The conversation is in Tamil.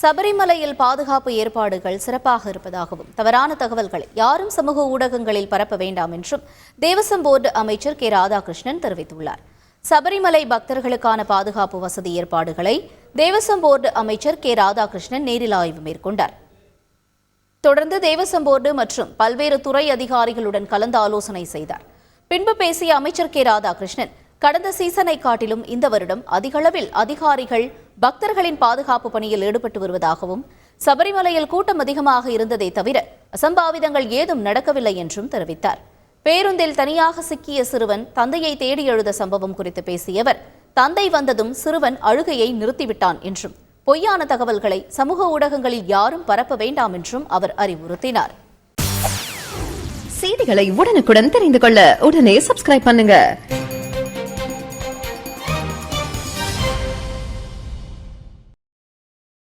சபரிமலையில் பாதுகாப்பு ஏற்பாடுகள் சிறப்பாக இருப்பதாகவும் தவறான தகவல்களை யாரும் சமூக ஊடகங்களில் பரப்ப வேண்டாம் என்றும் தேவசம் போர்டு அமைச்சர் கே ராதாகிருஷ்ணன் தெரிவித்துள்ளார். சபரிமலை பக்தர்களுக்கான பாதுகாப்பு வசதி ஏற்பாடுகளை தேவசம் போர்டு அமைச்சர் கே ராதாகிருஷ்ணன் நேரில் ஆய்வு மேற்கொண்டார். தொடர்ந்து தேவசம் போர்டு மற்றும் பல்வேறு துறை அதிகாரிகளுடன் கலந்து ஆலோசனை செய்தார். பின்பு பேசிய அமைச்சர் கே ராதாகிருஷ்ணன், கடந்த சீசனை காட்டிலும் இந்த வருடம் அதிகளவில் அதிகாரிகள் பக்தர்களின் பாதுகாப்பு பணியில் ஈடுபட்டு வருவதாகவும், சபரிமலையில் கூட்டம் அதிகமாக இருந்ததை தவிர அசம்பாவிதங்கள் ஏதும் நடக்கவில்லை என்றும் தெரிவித்தார். பேருந்தில் தனியாக சிக்கிய சிறுவன் தந்தையை தேடி எழுத சம்பவம் குறித்து பேசிய அவர், தந்தை வந்ததும் சிறுவன் அழுகையை நிறுத்திவிட்டான் என்றும், பொய்யான தகவல்களை சமூக ஊடகங்களில் யாரும் பரப்ப வேண்டாம் என்றும் அவர் அறிவுறுத்தினார். செய்திகளை உடனுக்குடன் தெரிந்து கொள்ள உடனே சப்ஸ்கிரைப் பண்ணுங்க.